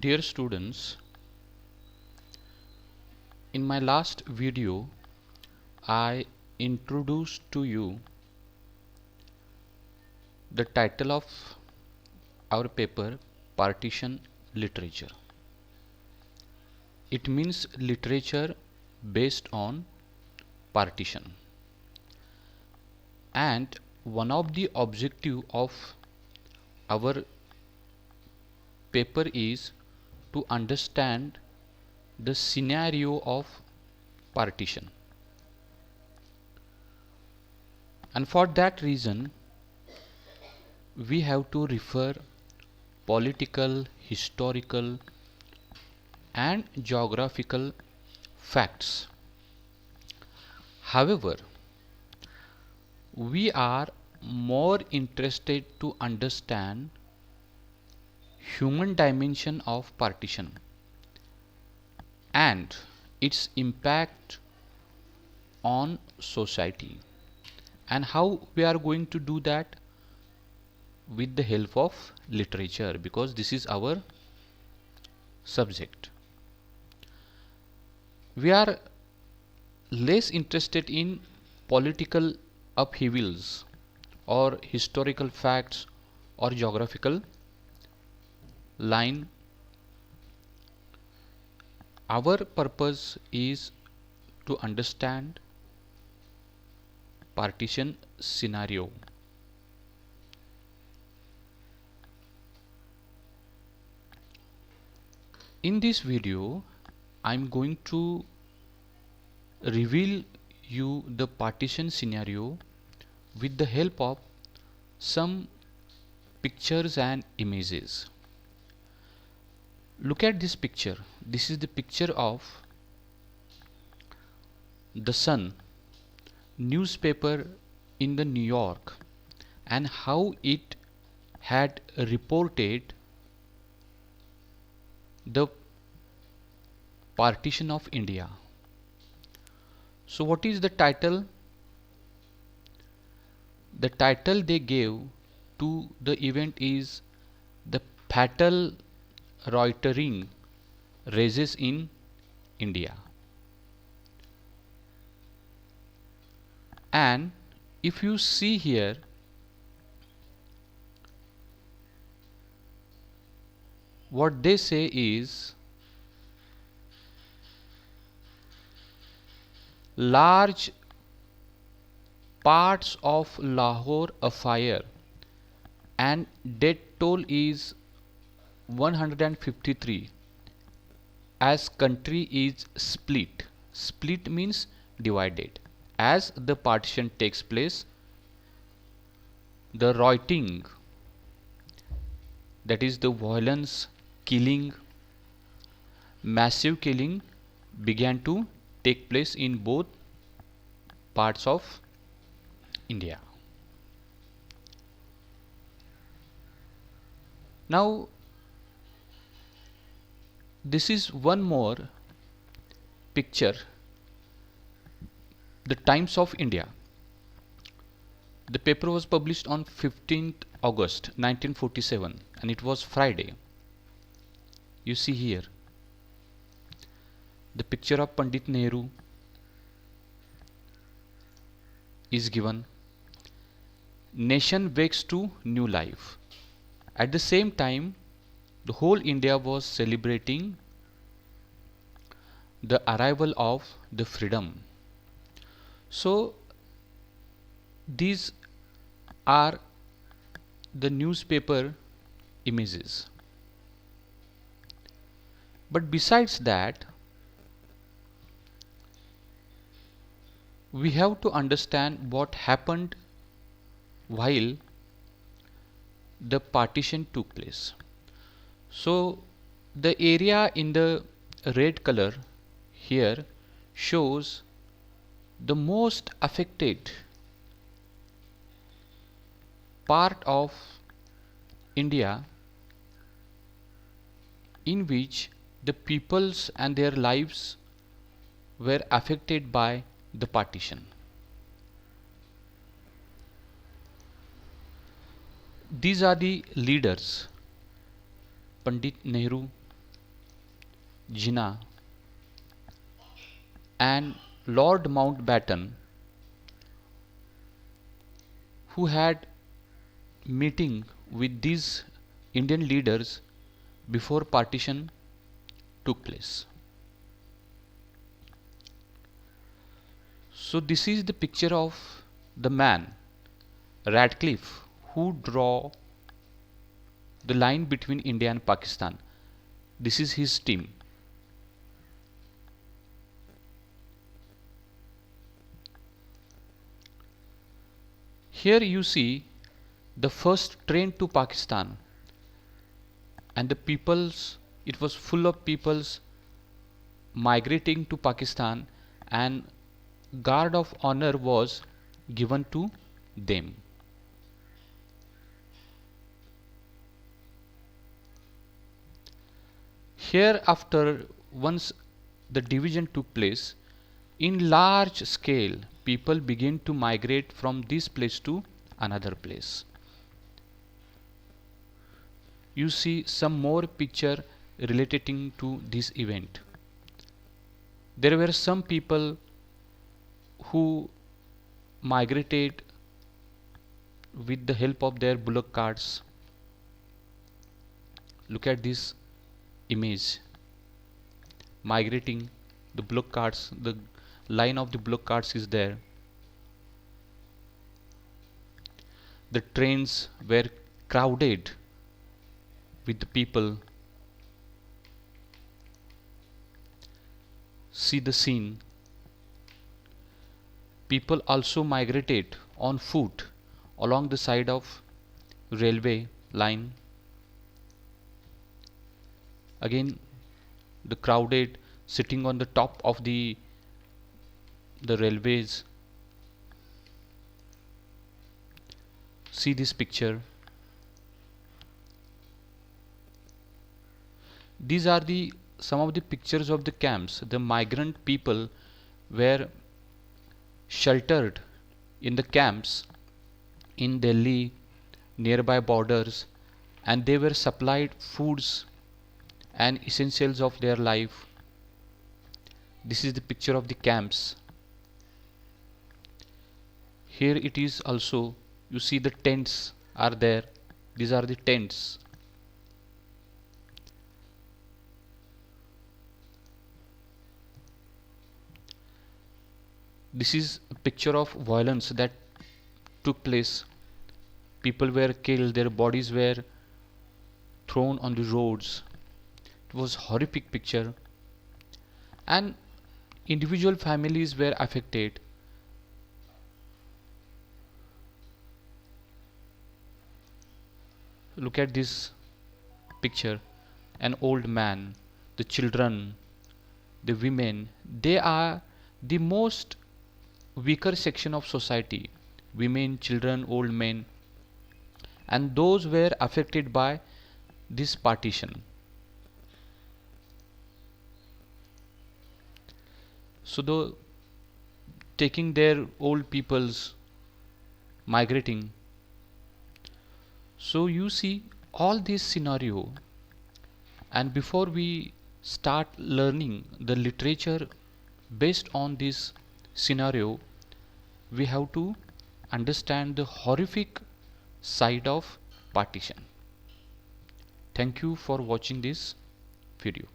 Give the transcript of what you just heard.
Dear students, in my last video I introduced to you the title of our paper, Partition Literature. It means literature based on partition, and one of the objective of our paper is to understand the scenario of partition, and for that reason we have to refer political, historical and geographical facts. However, we are more interested to understand human dimension of partition and its impact on society, and how we are going to do that with the help of literature, because this is our subject. We are less interested in political upheavals or historical facts or geographical line. Our purpose is to understand partition scenario. In this video I am going to reveal you the partition scenario with the help of some pictures and images. Look at this picture. This is the picture of the Sun newspaper in the New York, and how it had reported the partition of India. So what is the title? The title they gave to the event is "The Fatal Loitering Races in India." And if you see here, what they say is large parts of Lahore afire and death toll is 153 as country is split. Split means divided. As the partition takes place, the rioting, that is the violence, killing, massive killing began to take place in both parts of India. Now this is one more picture, the Times of India. The paper was published on 15th August 1947 and it was Friday. You see here the picture of Pandit Nehru is given. Nation wakes to new life. At the same time, the whole India was celebrating the arrival of the freedom. So these are the newspaper images. But besides that, we have to understand what happened while the partition took place. So the area in the red color here shows the most affected part of India, in which the peoples and their lives were affected by the partition. These are the leaders: Pandit Nehru, Jinnah and Lord Mountbatten, who had meeting with these Indian leaders before partition took place. So this is the picture of the man Radcliffe who draw the line between India and Pakistan. This is his team. Here you see the first train to Pakistan, and the peoples, it was full of peoples migrating to Pakistan, and guard of honor was given to them. Hereafter, once the division took place, in large scale people begin to migrate from this place to another place. You see some more picture relating to this event. There were some people who migrated with the help of their bullock carts. Look at this image, migrating the bullock carts, the line of the bullock carts is there. The trains were crowded with the people. See the scene. People also migrated on foot along the side of railway line. Again, the crowded sitting on the top of the railways. See this picture. These are the some of the pictures of the camps. The migrant people were sheltered in the camps in Delhi, nearby borders, and they were supplied foods and essentials of their life. This is the picture of the camps. Here it is also, you see the tents are there. These are the tents. This is a picture of violence that took place. People were killed, their bodies were thrown on the roads. It was horrific picture, and individual families were affected. Look at this picture. An old man, the children, the women, they are the most weaker section of society. Women, children, old men, and those were affected by this partition. So the taking their old peoples migrating. So you see all this scenario, and before we start learning the literature based on this scenario, we have to understand the horrific side of partition. Thank you for watching this video.